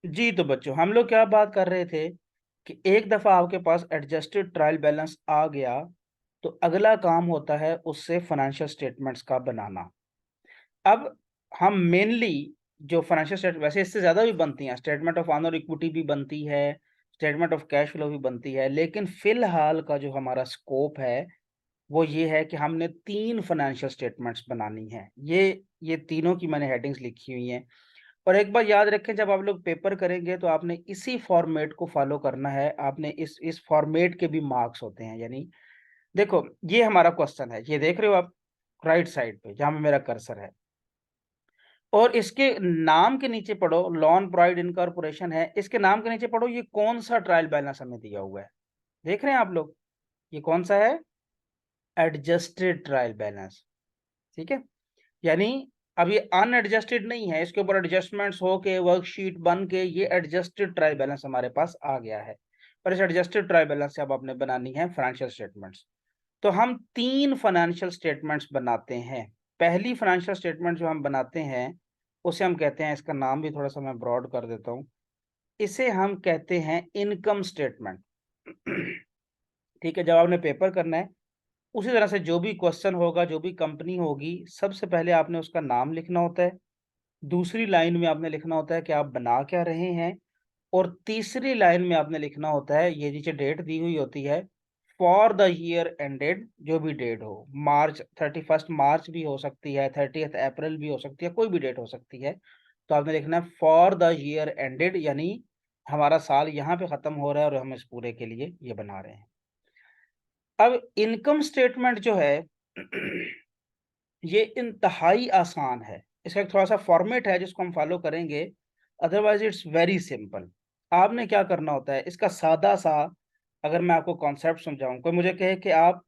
जी तो बच्चों, हम लोग क्या बात कर रहे थे कि एक दफा आपके पास एडजस्टेड ट्रायल बैलेंस आ गया तो अगला काम होता है उससे फाइनेंशियल स्टेटमेंट्स का बनाना। अब हम मेनली जो फाइनेंशियल स्टेट वैसे इससे ज़्यादा भी बनती हैं, स्टेटमेंट ऑफ ऑनर इक्विटी भी बनती है, स्टेटमेंट ऑफ कैश फ्लो भी बनती है, लेकिन फ़िलहाल का जो हमारा स्कोप है, वो ये है कि हमने 3 फाइनेंशियल स्टेटमेंट्स बनानी हैं। ये तीनों की मैंने हेडिंग्स लिखी हुई हैं और एक बात याद रखें जब आप लोग पेपर करेंगे तो आपने इसी फॉर्मेट को फ़ॉलो करना है, आपने इस फॉर्मेट के भी मार्क्स होते हैं यानी देखो, ये हमारा क्वेश्चन है, ये देख रहे हो आप राइट साइड पे जहाँ पे मेरा कर्सर है। और इसके नाम के नीचे पढ़ो लॉन प्रोवाइड इनकॉर्पोरेशन है, इसके नाम के नीचे पढ़ो ये कौन-सा ट्रायल बैलेंस हमें दिया हुआ है। देख रहे हैं आप लोग? ये कौन-सा है? एडजस्टेड ट्रायल बैलेंस, ठीक है? यानी अब ये अनएडजस्टेड नहीं है, इसके ऊपर एडजस्टमेंट्स हो के वर्कशीट बन के ये एडजस्टेड ट्रायल बैलेंस हमारे पास आ गया है। पर इस एडजस्टेड ट्रायल बैलेंस से अब आपने बनानी है फाइनेंशियल स्टेटमेंट्स। तो हम 3 फाइनेंशियल स्टेटमेंट्स बनाते हैं। पहली फाइनेंशियल स्टेटमेंट जो हम बनाते हैं, उसे हम कहते हैं इसका नाम भी थोड़ा-सा मैं ब्रॉड कर देता हूँ। इसे हम कहते हैं इनकम स्टेटमेंट। ठीक है, जब आपने पेपर करना है, उसी तरह से जो भी क्वेश्चन होगा, जो भी कंपनी होगी, सबसे पहले आपने उसका नाम लिखना होता है। दूसरी लाइन में आपने लिखना होता है कि आप बना क्या रहे हैं और तीसरी लाइन में आपने लिखना होता है, ये नीचे डेट दी हुई होती है, फॉर द ईयर एंडेड जो भी डेट हो, मार्च 31 मार्च भी हो सकती है, 30th अप्रैल भी हो सकती है, कोई भी डेट हो सकती है। तो आपने लिखना है फॉर द ईयर एंडेड यानी हमारा साल यहाँ पे खत्म हो रहा है और हम इस पूरे के लिए ये बना रहे हैं। अब इनकम स्टेटमेंट जो है ये इंतहाई आसान है। इसका एक थोड़ा-सा फॉर्मेट है जिसको हम फॉलो करेंगे, अदरवाइज़ इट्स वेरी सिंपल। आपने क्या करना होता है, इसका सादा-सा अगर मैं आपको कॉन्सेप्ट समझाऊँ, कोई मुझे कहे कि आप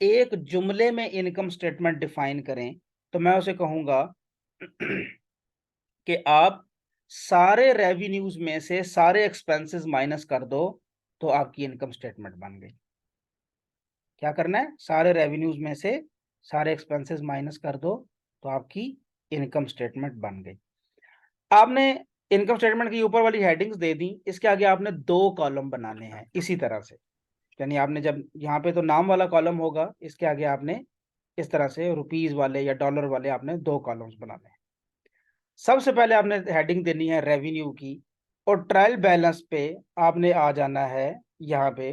एक जुमले में इनकम स्टेटमेंट डिफाइन करें, तो मैं उसे कहूँगा कि आप सारे रेवेन्यूज़ में से सारे एक्सपेंसेस माइनस कर दो, तो आपकी इनकम स्टेटमेंट बन गई। क्या करना है? सारे रेवेन्यूज़ में से सारे एक्सपेंसेस माइनस कर दो, तो आपकी इनकम स्टेटमेंट बन गई। आपने इनकम स्टेटमेंट की ऊपर वाली हेडिंग्स दे दी, इसके आगे आपने 2 कॉलम बनाने हैं इसी तरह से। यानी आपने जब यहाँ पे तो नाम वाला कॉलम होगा, इसके आगे आपने इस तरह से रुपीज़ वाले या डॉलर वाले आपने 2 कॉलम्स बनाने हैं। सबसे पहले आपने हेडिंग देनी है रेवेन्यू की और ट्रायल बैलेंस पे आपने आ जाना है यहाँ पे।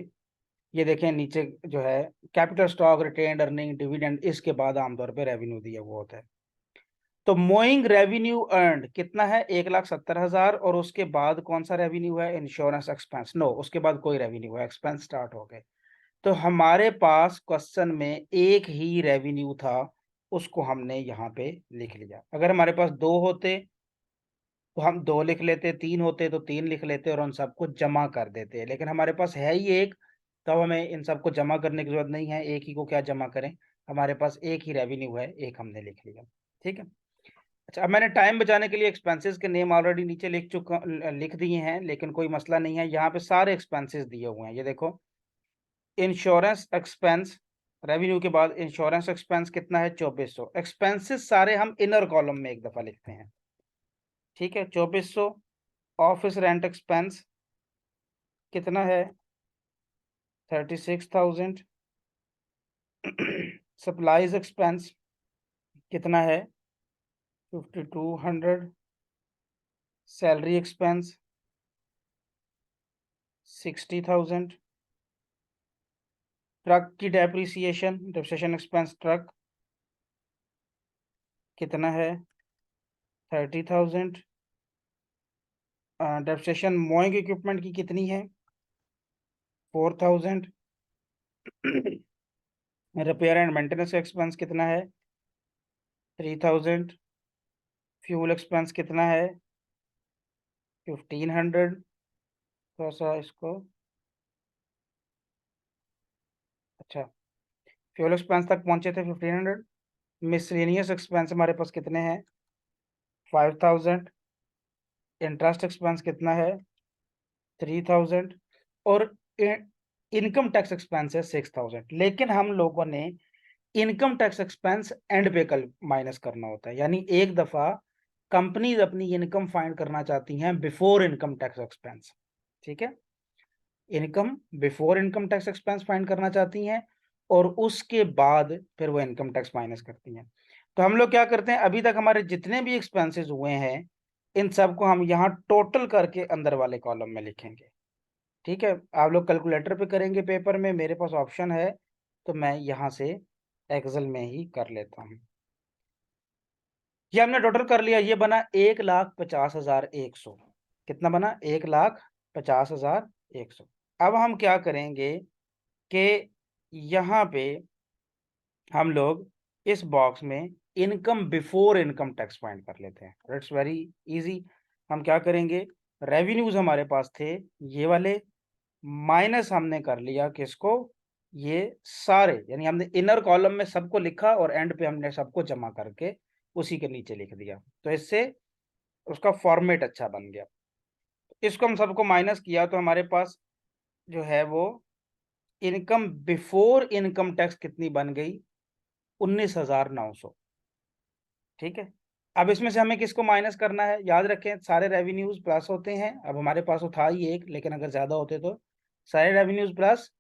ये देखें नीचे जो है capital stock, retained earning, dividend इसके बाद आमतौर पे रेवेन्यू दिया हुआ होता है। तो मोइंग रेवेन्यू अर्न्ड कितना है? 1,70,000 और उसके बाद कौन-सा रेवेन्यू है? Insurance expense. नो, उसके बाद कोई रेवेन्यू है, एक्सपेंस स्टार्ट हो गए। तो हमारे पास क्वेश्चन में एक ही रेवेन्यू था, उसको हमने यहाँ पे लिख लिया। अगर हमारे पास 2 होते, तो हम 2 लिख लेते, 3 होते तो 3 लिख लेते और उन सबको जमा कर देते। लेकिन हमारे पास है ही 1, तो अब हमें इन सबको जमा करने की ज़रूरत नहीं है, एक ही को क्या जमा करें? हमारे पास एक ही रेवेन्यू है, एक हमने लिख लिया। ठीक है? अच्छा, अब मैंने टाइम बचाने के लिए एक्सपेंसेस के नेम ऑलरेडी नीचे लिख दिए हैं, लेकिन कोई मसला नहीं है, यहाँ पे सारे एक्सपेंसेस दिए हुए हैं। ये देखो, इंश्योरेंस एक्सपेंस, रेवेन्यू के बाद इंश्योरेंस एक्सपेंस कितना है? 2400। एक्सपेंसेस सारे हम इनर कॉलम में एक दफ़ा लिखते हैं। ठीक है? 2400। ऑफिस रेंट एक्सपेंस कितना है? 36,000। सप्लाइज एक्सपेंस कितना है? 5200। Salary expense 60,000। ट्रक की डेप्रिसिएशन एक्सपेंस ट्रक कितना है? 30,000। डेप्रिसिएशन मोइंग इक्विपमेंट की कितनी है? 4,000। रिपेयर एंड मेंटेनेंस एक्सपेंस कितना है? 3,000। फ्यूल एक्सपेंस कितना है? 1,500। थोड़ा सा इसको, अच्छा, फ्यूल एक्सपेंस तक पहुंचे थे 1,500। मिसलेनियस एक्सपेंस हमारे पास कितने हैं? 5,000। इंटरेस्ट एक्सपेंस कितना है? 3,000। और इनकम टैक्स एक्सपेंस है 6,000। लेकिन हम लोगों ने इनकम टैक्स एक्सपेंस एंड पे कल माइनस करना होता है, यानी एक दफा कंपनीज अपनी इनकम फाइंड करना चाहती हैं बिफोर इनकम टैक्स एक्सपेंस, ठीक है, income before income tax expense find करना चाहती हैं और उसके बाद फिर वो इनकम टैक्स माइनस करती हैं। तो हम लोग क्या करते हैं, अभी तक हमारे जितने भी एक्सपेंसेस हुए हैं इन सबको हम यहाँ टोटल करके अंदर वाले कॉलम में लिखेंगे, ठीक है। आप लोग कैलकुलेटर पे करेंगे पेपर में, मेरे पास ऑप्शन है तो मैं यहाँ से एक्सेल में ही कर लेता हूँ। ये हमने टोटल कर लिया, ये बना 1,50,100। कितना बना? 1,50,100। अब हम क्या करेंगे कि यहाँ पे हम लोग इस बॉक्स में income before income tax find कर लेते हैं। It's very easy. हम क्या करेंगे, रेवेन्यूज हमारे पास थे ये वाले, माइनस हमने कर लिया किसको, ये सारे, यानी हमने इनर कॉलम में सबको लिखा और एंड पे हमने सबको जमा करके उसी के नीचे लिख दिया, तो इससे उसका फॉर्मेट अच्छा बन गया। इसको हम सबको माइनस किया तो हमारे पास जो है वो इनकम बिफोर इनकम टैक्स कितनी बन गई, 19,900, ठीक है। अब इसमें से हमें किसको माइनस करना है, याद रखें सारे रेवेन्यूज प्लस होते हैं। अब हमारे पास तो था ही एक, लेकिन अगर ज्यादा होते तो सारे रेवेन्यूज प्लस,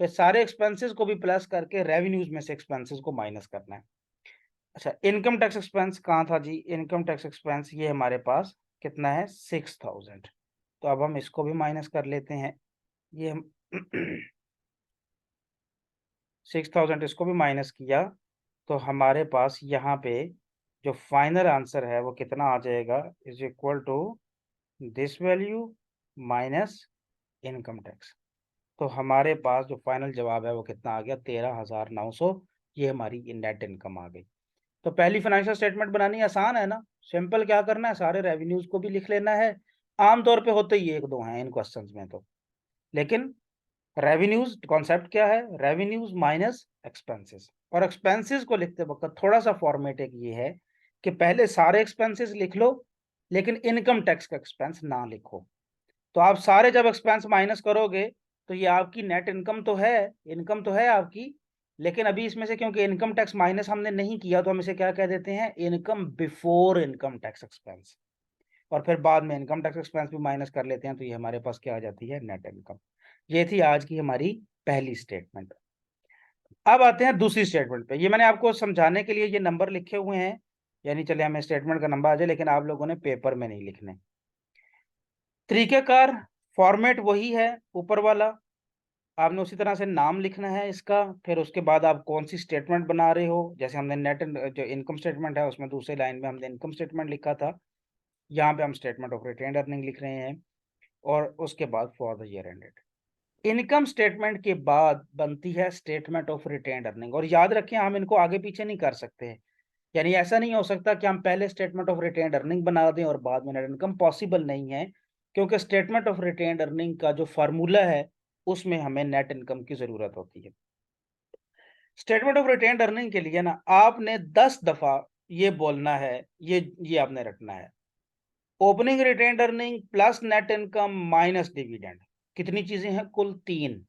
तो सारे एक्सपेंसेस को भी प्लस करके रेवेन्यूज में से एक्सपेंसेस को माइनस करना है। अच्छा, इनकम टैक्स एक्सपेंस कहाँ था जी, इनकम टैक्स एक्सपेंस ये हमारे पास कितना है, 6,000। तो अब हम इसको भी माइनस कर लेते हैं, ये हम 6,000 इसको भी माइनस किया तो हमारे पास यहाँ पे जो फाइनल आंसर है वो कितना आ जाएगा, is equal to this value minus income tax. तो हमारे पास जो फाइनल जवाब है वो कितना आ गया, 13,900। ये हमारी नेट इनकम आ गई। तो पहली फाइनेंशियल स्टेटमेंट बनानी आसान है ना, सिंपल, क्या करना है, सारे रेवेन्यूज को भी लिख लेना है। आमतौर पे होते ही एक दो हैं इन क्वेश्चंस में तो, लेकिन रेवेन्यूज कॉन्सेप्ट क्या है, रेवेन्यूज माइनस एक्सपेंसेस। और एक्सपेंसेस को लिखते वक्त थोड़ा सा फॉर्मेट एक ये है कि पहले सारे एक्सपेंसेस लिख लो लेकिन इनकम टैक्स का एक्सपेंस ना लिखो। तो आप सारे जब एक्सपेंस माइनस करोगे तो ये आपकी नेट इनकम तो है, इनकम तो है आपकी, लेकिन अभी इसमें से क्योंकि इनकम टैक्स माइनस हमने नहीं किया तो हम इसे क्या कह देते हैं, income before income tax expense. और फिर बाद में इनकम टैक्स एक्सपेंस भी माइनस कर लेते हैं तो ये हमारे पास क्या आ जाती है, नेट इनकम। ये थी आज की हमारी पहली स्टेटमेंट। अब आते हैं दूसरी स्टेटमेंट पे। ये मैंने आपको समझाने के लिए ये नंबर लिखे हुए हैं, यानी चले हमें स्टेटमेंट का नंबर आ जाए, लेकिन आप लोगों ने पेपर में नहीं लिखने। तरीकेकार, फॉर्मेट वही है ऊपर वाला, आपने उसी तरह से नाम लिखना है इसका, फिर उसके बाद आप कौन सी स्टेटमेंट बना रहे हो। जैसे हमने नेट जो इनकम स्टेटमेंट है उसमें दूसरी लाइन में हमने इनकम स्टेटमेंट लिखा था, यहाँ पे हम स्टेटमेंट ऑफ रिटेन्ड अर्निंग लिख रहे हैं, और उसके बाद for the year ended. Income statement के बाद बनती है स्टेटमेंट ऑफ रिटेन्ड अर्निंग। और याद रखें हम इनको आगे पीछे नहीं कर सकते हैं, यानी ऐसा नहीं हो सकता कि हम पहले स्टेटमेंट ऑफ रिटेन्ड अर्निंग बना दें और बाद में नेट इनकम, पॉसिबल नहीं है, क्योंकि स्टेटमेंट ऑफ रिटेन्ड अर्निंग का जो फार्मूला है उसमें हमें नेट इनकम की जरूरत होती है। स्टेटमेंट ऑफ रिटेन्ड अर्निंग के लिए ना आपने 10 दफा ये बोलना है, ये आपने रखना है, opening retained earning plus net income minus dividend. कितनी चीजें हैं, कुल 3,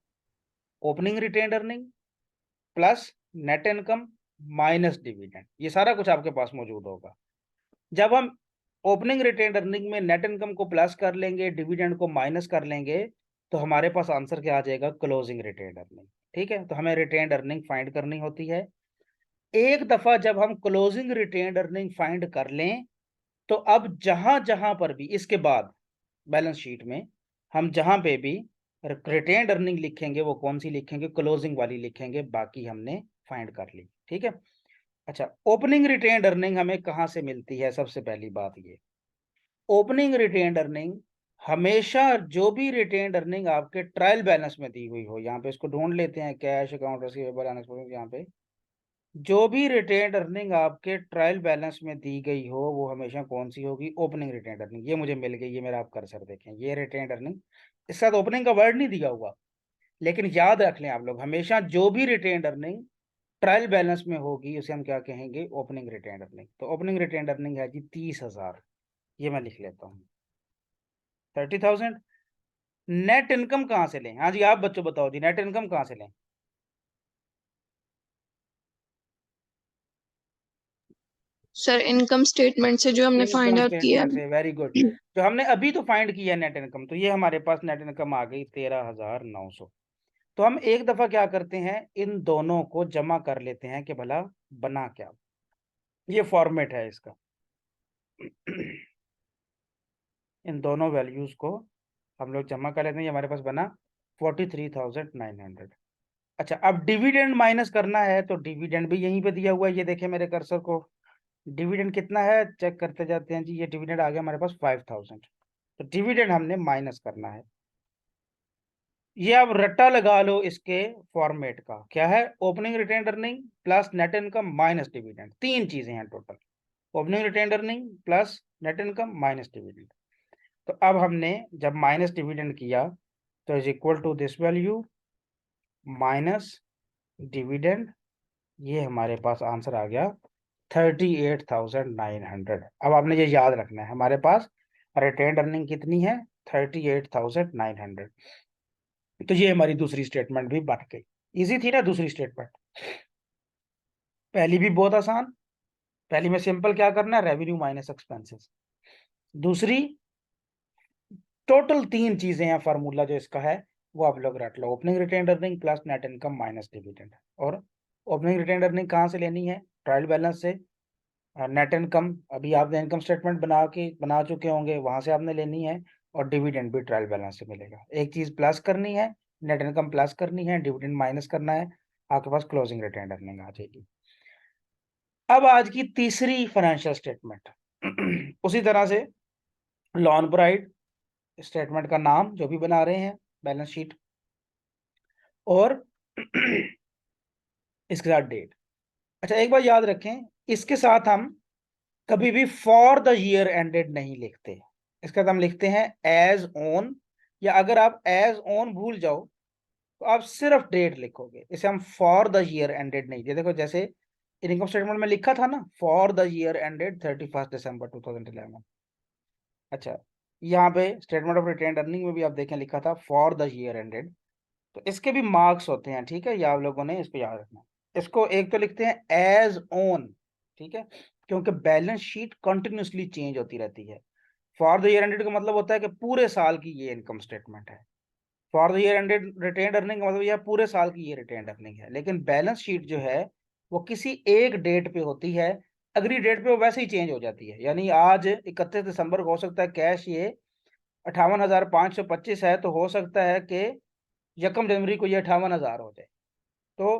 opening retained earning plus net income minus dividend, ये सारा कुछ आपके पास मौजूद होगा। जब हम ओपनिंग रिटेन्ड अर्निंग में नेट इनकम को प्लस कर लेंगे, डिविडेंड को माइनस कर लेंगे, तो हमारे पास आंसर क्या आ जाएगा, क्लोजिंग रिटेन्ड अर्निंग। ठीक है, तो हमें रिटेन्ड अर्निंग फाइंड करनी होती है। एक दफा जब हम क्लोजिंग रिटेन्ड अर्निंग फाइंड कर लें तो अब जहां जहां पर भी इसके बाद बैलेंस शीट में हम जहां पे भी रिटेन्ड अर्निंग लिखेंगे वो कौन सी लिखेंगे, क्लोजिंग वाली लिखेंगे, बाकी हमने फाइंड कर ली। ठीक है। अच्छा, ओपनिंग रिटेन्ड अर्निंग हमें कहां से मिलती है, सबसे पहली बात ये, ओपनिंग रिटेन्ड अर्निंग हमेशा जो भी रिटेन्ड अर्निंग आपके ट्रायल बैलेंस में दी हुई हो, यहाँ पे इसको ढूंढ लेते हैं, कैश अकाउंट रिसीवेबल अनएक्सपेंसिव, यहाँ पे जो भी रिटेन्ड अर्निंग आपके ट्रायल बैलेंस में दी गई हो वो हमेशा कौन सी होगी, ओपनिंग रिटेन्ड अर्निंग। ये मुझे मिल गई, ये मेरा आप कर्सर देखें, ये रिटेन्ड अर्निंग, इसके साथ ओपनिंग का वर्ड नहीं दिया हुआ, लेकिन याद रख लें आप लोग, हमेशा जो भी रिटेन्ड अर्निंग ट्रायल बैलेंस में होगी उसे हम क्या कहेंगे, ओपनिंग रिटेन्ड अर्निंग। तो ओपनिंग रिटेन्ड अर्निंग है जी 30,000, ये मैं लिख लेता हूँ 30,000। नेट इनकम कहाँ से लें, हाँ जी आप बच्चों बताओ जी, नेट इनकम कहाँ से लें। सर इनकम स्टेटमेंट से जो हमने फाइंड इनकम आउट किया स्टेटमेंट से, वेरी गुड। जो हमने अभी तो फाइंड किया नेट इनकम, तो ये हमारे पास नेट इनकम आ गई 13,900। तो हम एक दफा क्या करते हैं, इन दोनों को जमा कर लेते हैं कि भला बना क्या। ये फॉर्मेट है इसका। इन दोनों वैल्यूज को हम लोग जमा कर लेते हैं, ये हमारे पास बना 43,900। अच्छा, अब डिविडेंड माइनस करना है, तो डिविडेंड भी यहीं पे दिया हुआ है, ये देखें मेरे कर्सर को। डिविडेंड कितना है चेक करते जाते हैं जी। ये डिविडेंड आ गया हमारे पास 5,000। तो डिविडेंड हमने माइनस करना है। ये अब रट्टा लगा लो इसके फॉर्मेट का, क्या है, opening retain earning plus net income minus dividend, तीन चीजें हैं total. Opening retain earning plus net income minus dividend. तो अब हमने जब माइनस डिविडेंड किया, तो is equal to this value minus dividend. ये हमारे पास आंसर आ गया 38,900। अब आपने ये याद रखना है, हमारे पास रिटेन अर्निंग कितनी है, 38,900। तो ये हमारी दूसरी स्टेटमेंट भी बन गई। इजी थी ना दूसरी स्टेटमेंट? पहली भी बहुत आसान। पहली में सिंपल क्या करना है, रेवेन्यू माइनस एक्सपेंसेस। दूसरी टोटल तीन चीजें हैं, फार्मूला जो इसका है वो आप लोग रट लो, opening retain earning plus net income minus dividend. और ओपनिंग रिटेन अर्निंग कहाँ से लेनी है, ट्रायल बैलेंस से। नेट इनकम अभी आपने इनकम स्टेटमेंट बना चुके होंगे, वहां से आपने लेनी है। और डिविडेंड भी ट्रायल बैलेंस से मिलेगा। एक चीज प्लस करनी है, नेट इनकम प्लस करनी है, डिविडेंड माइनस करना है, आपके पास क्लोजिंग रिटेन अर्निंग आ जाएगी। अब आज की तीसरी फाइनेंशियल स्टेटमेंट उसी तरह से लॉन प्राइड स्टेटमेंट का नाम जो भी बना रहे हैं, बैलेंस शीट, और इसके साथ डेट। अच्छा, एक बार याद रखें, इसके साथ हम कभी भी फॉर द ईयर एंडेड नहीं लिखते। इसके साथ हम लिखते हैं एज ऑन, या अगर आप एज ऑन भूल जाओ तो आप सिर्फ डेट लिखोगे। इसे हम फॉर द ईयर एंडेड नहीं दिए। देखो जैसे इनकम स्टेटमेंट में लिखा था ना, फॉर द ईयर एंडेड 31 दिसंबर 2011। अच्छा, यहाँ पे स्टेटमेंट ऑफ रिटेन अर्निंग में भी आप देखें लिखा था फॉर द ईयर एंडेड। तो इसके भी मार्क्स होते हैं, ठीक है, ये आप लोगों ने इसको याद रखना। इसको एक तो लिखते हैं एज ऑन, ठीक है, क्योंकि बैलेंस शीट कंटिन्यूसली चेंज होती रहती है। फॉर द ईयर एंडेड का मतलब होता है कि पूरे साल की ये इनकम स्टेटमेंट है। For the year ended retain earning का मतलब यह पूरे साल की ये रिटेन अर्निंग है। लेकिन बैलेंस शीट जो है वो किसी एक डेट पे होती है, अगली डेट पे वो वैसे ही चेंज हो जाती है। यानी आज 31 दिसंबर को हो सकता है कैश ये 58,525 है, तो हो सकता है कि 1 जनवरी को ये 58,000 हो जाए। तो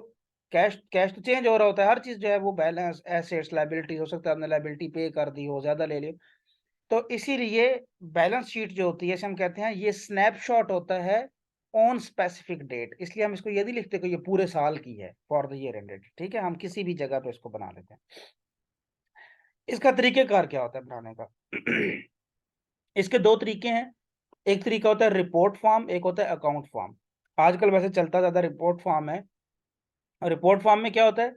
कैश कैश तो चेंज हो रहा होता है, हर चीज जो है वो बैलेंस एसेट्स लायबिलिटी, हो सकता है आपने लायबिलिटी पे कर दी हो, ज्यादा ले लियो। तो इसीलिए बैलेंस शीट जो होती है, इसे हम कहते हैं ये स्नैपशॉट होता है ऑन स्पेसिफिक डेट। इसलिए हम इसको ये नहीं लिखते कि ये पूरे साल की है फॉर द ईयर एंडेड, ठीक है, हम किसी भी जगह पे इसको बना लेते हैं। इसका तरीकेकार क्या होता है बनाने का? इसके दो तरीके हैं। एक तरीका होता है रिपोर्ट फॉर्म, एक होता है अकाउंट फॉर्म। आजकल वैसे चलता ज्यादा रिपोर्ट फॉर्म है। और रिपोर्ट फॉर्म में क्या होता है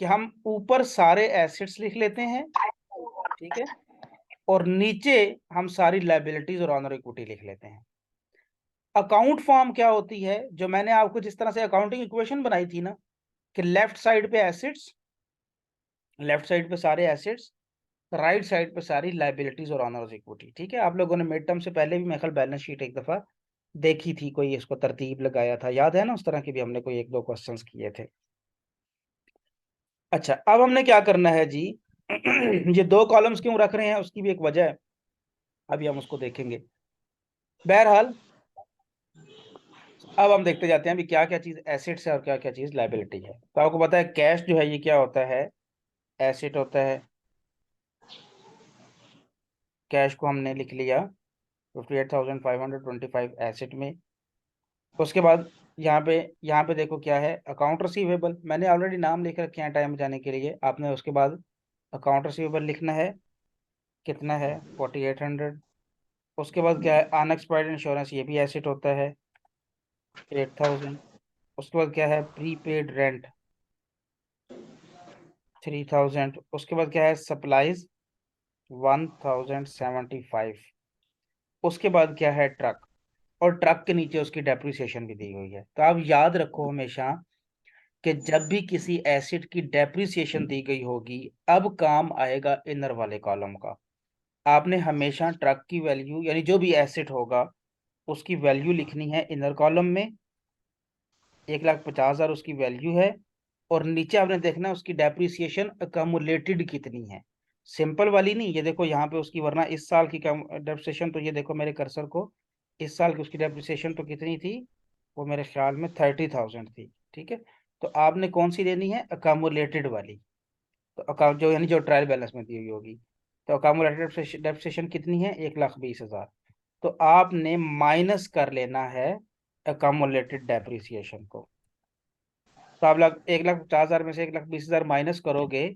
कि हम ऊपर सारे एसेट्स लिख लेते हैं, ठीक है, और नीचे हम सारी लायबिलिटीज और ऑनर इक्विटी लिख लेते हैं। अकाउंट फॉर्म क्या होती है, जो मैंने आपको जिस तरह से अकाउंटिंग इक्वेशन बनाई थी ना, कि लेफ्ट साइड पे एसेट्स, लेफ्ट साइड पे सारे एसेट्स, राइट साइड पे सारी लायबिलिटीज और ऑनर्स इक्विटी, ठीक है। आप लोगों ने मिड टर्म से पहले भी मेरे ख्याल बैलेंस शीट एक दफा देखी थी, कोई इसको तरतीब लगाया था, याद है ना, उस तरह की भी हमने कोई एक दो क्वेश्चंस किए थे। अच्छा, अब हमने क्या करना है जी, ये दो कॉलम्स क्यों रख रहे हैं उसकी भी एक वजह है, अभी हम उसको देखेंगे। बहरहाल अब हम देखते जाते हैं अभी क्या क्या चीज एसेट्स है और क्या क्या चीज लायबिलिटी है। तो आपको पता है कैश जो है ये क्या होता है, एसेट होता है। कैश को हमने लिख लिया 58,525 एसेट में। उसके बाद यहाँ पे देखो क्या है, अकाउंट रिसीवेबल। मैंने ऑलरेडी नाम लिख रखे हैं टाइम जाने के लिए, आपने उसके बाद अकाउंट रिसीवेबल लिखना है। कितना है, 4,800। उसके बाद क्या है, अनएक्सपायर्ड इंश्योरेंस, ये भी एसेट होता है, 8,000। उसके बाद क्या है, प्रीपेड रेंट, 3,000। उसके बाद क्या है, सप्लाईज, 1,075। उसके बाद क्या है, ट्रक। और ट्रक के नीचे उसकी डेप्रिसिएशन भी दी हुई है। तो आप याद रखो हमेशा कि जब भी किसी एसिड की डेप्रिसिएशन दी गई होगी, अब काम आएगा इनर वाले कॉलम का। आपने हमेशा ट्रक की वैल्यू यानी जो भी एसिड होगा उसकी वैल्यू लिखनी है इनर कॉलम में, 1,50,000 उसकी वैल्यू है। और नीचे आपने देखना है उसकी डेप्रिसिएशन अकमुलेटेड कितनी है, सिंपल वाली नहीं। ये देखो यहाँ पे उसकी, वरना इस साल की डेप्रिसिएशन, तो ये देखो मेरे कर्सर को, इस साल की उसकी डेप्रिसिएशन तो कितनी थी, वो मेरे ख्याल में 30,000 थी। ठीक है, तो आपने कौन सी लेनी है, अकामुलेटेड वाली। तो अकाउंट जो यानी जो ट्रायल बैलेंस में दी हुई होगी, तो अकामुलेटेड डेप्रिसिएशन कितनी है, 1,20,000। तो आपने माइनस कर लेना है अकामुलेटेड डेप्रिसिएशन को। तो आप 1,50,000 में से 1,20,000 माइनस करोगे,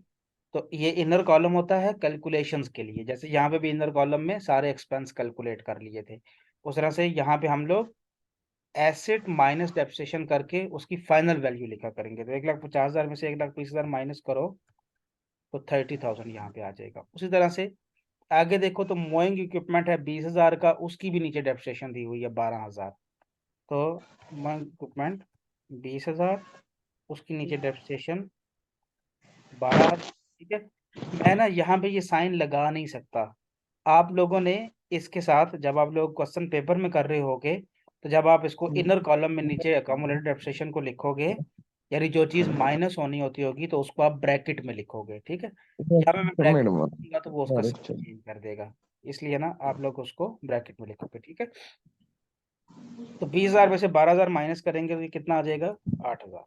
तो ये इनर कॉलम होता है कैलकुलेशंस के लिए। जैसे यहाँ पे भी इनर कॉलम में सारे एक्सपेंस कैलकुलेट कर लिए थे, उस तरह से यहाँ पे हम लोग एसेट माइनस डेप्रिसिएशन करके उसकी फाइनल वैल्यू लिखा करेंगे। तो 1,50,000 में से 1,20,000 माइनस करो तो 30,000 यहाँ पे आ जाएगा। उसी तरह से आगे देखो, तो मोइंग इक्विपमेंट है 20,000 का, उसकी भी नीचे डेप्रिसिएशन दी हुई है 12,000। तो मोइंग इक्विपमेंट 20,000, उसकी नीचे डेप्रिसिएशन 12,000। ठीक है, मैं ना यहाँ पे ये साइन लगा नहीं सकता। आप लोगों ने इसके साथ जब आप लोग क्वेश्चन पेपर में कर रहे होगे, तो जब आप इसको इनर कॉलम में नीचे अकोमोडेटेड डेप्रिसिएशन को लिखोगे, यानी जो चीज माइनस होनी होती होगी, तो उसको आप ब्रैकेट में लिखोगे। ठीक है, यहाँ पे मैं ब्रैकेट सबमिट लिखूंगा तो वो उसका मारो साइन चेंज कर देगा, इसलिए ना आप लोग उसको ब्रैकेट में लिखोगे। ठीक है, तो 20,000 में से 12,000 माइनस करेंगे तो ये कितना आ जाएगा, 8,000।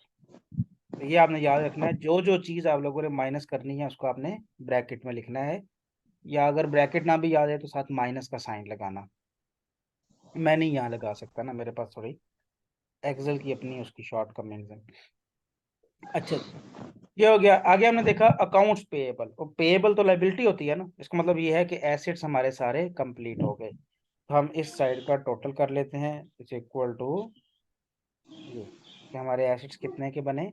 तो ये आपने याद रखना है, जो जो चीज आप लोगों ने माइनस करनी है उसको आपने ब्रैकेट में लिखना है, या अगर ब्रैकेट ना भी याद है तो साथ माइनस का साइन लगाना। मैं नहीं यहाँ लगा सकता ना, मेरे पास थोड़ी एक्सेल की अपनी उसकी शॉर्ट कमेंट्स हैं। अच्छा जी, ये हो गया। आगे हमने देखा अकाउंट्स पेएबल, और पेएबल तो लाइबिलिटी होती है ना, इसका मतलब ये है कि एसेट्स हमारे सारे कंप्लीट हो गए। तो हम इस साइड का टोटल कर लेते हैं, इज इक्वल टू ये कि हमारे एसेट्स कितने के बने,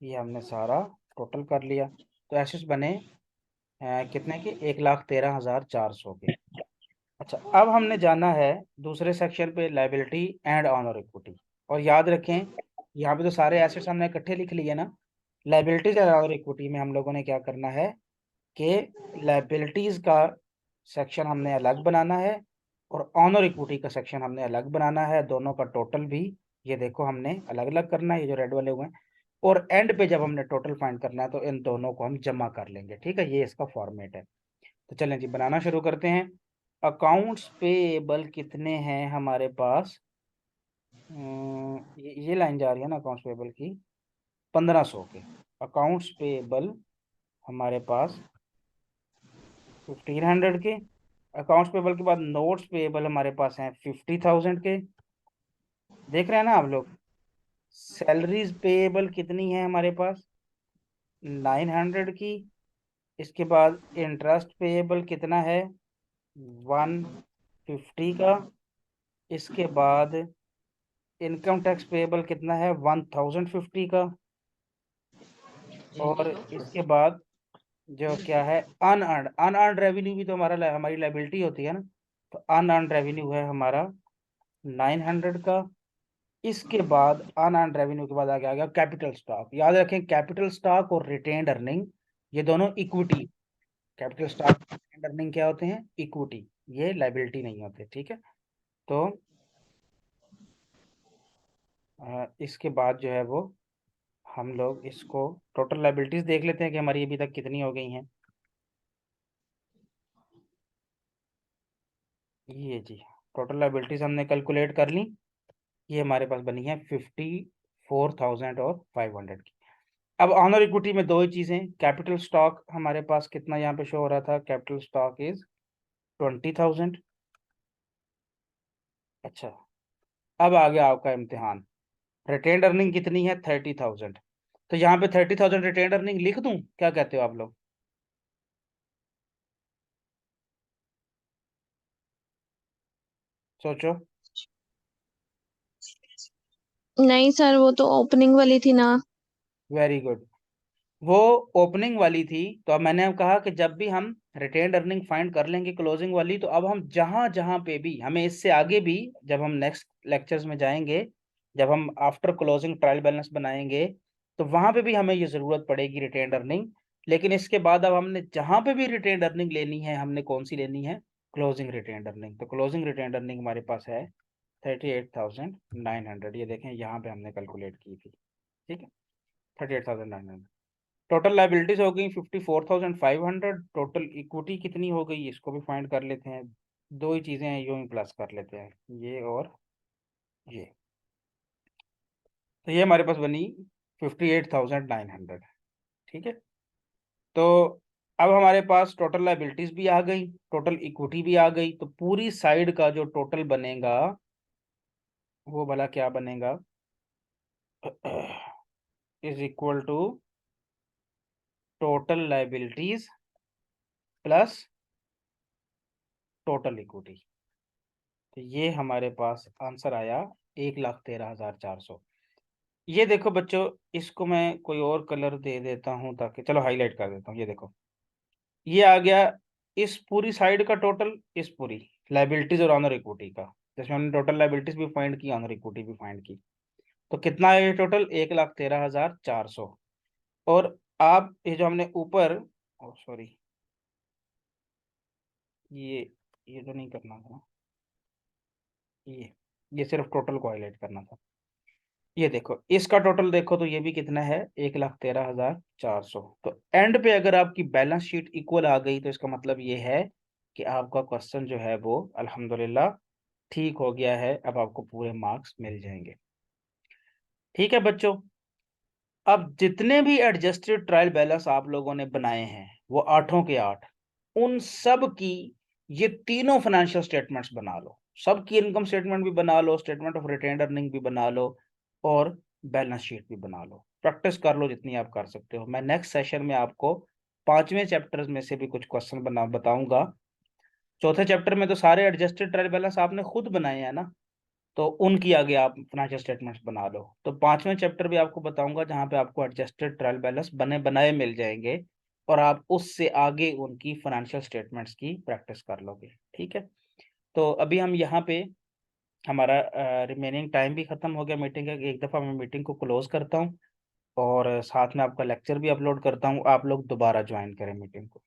ये हमने सारा टोटल कर लिया। तो एसेट्स बने कितने के, 1,13,400 के। अच्छा, अब हमने जाना है दूसरे सेक्शन पे, लाइबिलिटी एंड ऑनर इक्विटी। और याद रखें, यहाँ पे तो सारे एसेट्स हमने इकट्ठे लिख लिए ना। लाइबिलिटीज एंड ऑनर इक्विटी में हम लोगों ने क्या करना है कि लाइबिलिटीज का सेक्शन हमने अलग बनाना है और ऑनर इक्विटी का सेक्शन हमने अलग बनाना है। दोनों का टोटल भी ये देखो हमने अलग अलग करना है, ये जो रेड वाले हुए हैं। और एंड पे जब हमने टोटल फाइंड करना है तो इन दोनों को हम जमा कर लेंगे। ठीक है, ये इसका फॉर्मेट है। तो चलें जी, बनाना शुरू करते हैं। अकाउंट्स पेएबल कितने हैं हमारे पास, ये लाइन जा रही है ना अकाउंट्स पेएबल की, 1,500 के। अकाउंट्स पेएबल हमारे पास 1,500 के। अकाउंट्स पेएबल के बाद नोट्स पेएबल हमारे पास हैं 50,000 के। देख रहे हैं ना आप लोग। सैलरीज पेएबल कितनी है हमारे पास, 900 की। इसके बाद इंटरेस्ट पेएबल कितना है, 150 का। इसके बाद इनकम टैक्स पेएबल कितना है, 1,050 का। और इसके बाद जो क्या है, अनअर्नड, अनअर्नड रेवेन्यू भी तो हमारी लाइबिलिटी होती है ना। तो अनअर्नड रेवेन्यू है हमारा 900 का। इसके बाद अनअर्नड रेवेन्यू के बाद आगे आ गया कैपिटल स्टॉक। याद रखें, कैपिटल स्टॉक और रिटेन्ड अर्निंग ये दोनों equity. Capital stock retained earning क्या होते हैं, इक्विटी, ये लाइबिलिटी नहीं होते। ठीक है, तो इसके बाद जो है वो हम लोग इसको टोटल लाइबिलिटीज देख लेते हैं कि हमारी अभी तक कितनी हो गई हैं। ये जी, टोटल लाइबिलिटीज हमने कैलकुलेट कर ली। ये हमारे पास बनी है 54,500 की। अब ऑनर इक्विटी में दो ही चीजें, कैपिटल स्टॉक हमारे पास कितना यहाँ पे शो हो रहा था, कैपिटल स्टॉक इज 20,000। अच्छा, अब आ गया आपका इम्तिहान। रिटेन्ड अर्निंग कितनी है, 30,000। तो यहाँ पे 30,000 रिटेन्ड अर्निंग लिख दूं, क्या कहते हो आप लोग, सोचो। नहीं सर, वो तो ओपनिंग वाली थी ना। वेरी गुड, वो ओपनिंग वाली थी। तो अब मैंने कहा कि जब भी हम रिटेन्ड अर्निंग फाइंड कर लेंगे क्लोजिंग वाली, तो अब हम जहां जहां पे भी, हमें इससे आगे भी जब हम नेक्स्ट लेक्चर्स में जाएंगे, जब हम आफ्टर क्लोजिंग ट्रायल बैलेंस बनाएंगे, तो वहां पे भी हमें ये जरूरत पड़ेगी रिटेन्ड अर्निंग। लेकिन इसके बाद अब हमने जहां पे भी रिटेन्ड अर्निंग लेनी है, हमने कौन सी लेनी है? Closing retained earning. तो क्लोजिंग रिटेन्ड अर्निंग हमारे पास है 38,900। ये देखें यहाँ पे हमने कैलकुलेट की थी, ठीक है, 38,900। टोटल लाइबिलिटीज हो गई 54,500। टोटल इक्विटी कितनी हो गई इसको भी फाइंड कर लेते हैं। दो ही चीजें हैं, यूं ही प्लस कर लेते हैं, ये और ये। तो ये हमारे पास बनी 58,900, ठीक है। तो अब हमारे पास टोटल लाइबिलिटीज भी आ गई, टोटल इक्विटी भी आ गई। तो पूरी साइड का जो टोटल बनेगा वो भला क्या बनेगा? Is equal to total liabilities plus total equity. तो ये हमारे पास आंसर आया 1,13,400। ये देखो बच्चों, इसको मैं कोई और कलर दे देता हूं ताकि, चलो हाईलाइट कर देता हूँ। ये देखो, ये आ गया इस पूरी साइड का टोटल, इस पूरी लाइबिलिटीज और ऑनर इक्विटी का। जिसमें हमने टोटल लाइबिलिटीज भी फाइंड की, ऑनर इक्विटी भी फाइंड की। तो कितना है ये टोटल? 1,13,400। और आप ये जो हमने ऊपर, सॉरी, ये ये तो नहीं करना था, ये सिर्फ टोटल को हाईलाइट करना था। ये देखो, इसका टोटल देखो तो ये भी कितना है? 1,13,400। तो एंड पे अगर आपकी बैलेंस शीट इक्वल आ गई तो इसका मतलब ये है कि आपका क्वेश्चन जो है वो अल्हम्दुलिल्लाह ठीक हो गया है। अब आपको पूरे मार्क्स मिल जाएंगे, ठीक है बच्चों। अब जितने भी एडजस्टेड ट्रायल बैलेंस आप लोगों ने बनाए हैं वो आठों के आठ, उन सब की ये तीनों फाइनेंशियल स्टेटमेंट्स बना लो। सबकी इनकम स्टेटमेंट भी बना लो, स्टेटमेंट ऑफ रिटेन्ड अर्निंग भी बना लो, और बैलेंस शीट भी बना लो। प्रैक्टिस कर लो जितनी आप कर सकते हो। मैं नेक्स्ट सेशन में आपको पांचवें चैप्टर में से भी कुछ क्वेश्चन बना बताऊंगा। चौथे चैप्टर में तो सारे एडजस्टेड ट्रायल बैलेंस आपने खुद बनाए हैं ना, तो उनकी आगे आप फाइनेंशियल स्टेटमेंट्स बना लो। तो पांचवें चैप्टर भी आपको बताऊंगा जहां पे आपको एडजस्टेड ट्रायल बैलेंस बने बनाए मिल जाएंगे, और आप उससे आगे उनकी फाइनेंशियल स्टेटमेंट्स की प्रैक्टिस कर लोगे, ठीक है। तो अभी हम यहाँ पे, हमारा रिमेनिंग टाइम भी खत्म हो गया मीटिंग का। एक दफ़ा मैं मीटिंग को क्लोज करता हूँ और साथ में आपका लेक्चर भी अपलोड करता हूँ। आप लोग दोबारा ज्वाइन करें मीटिंग को।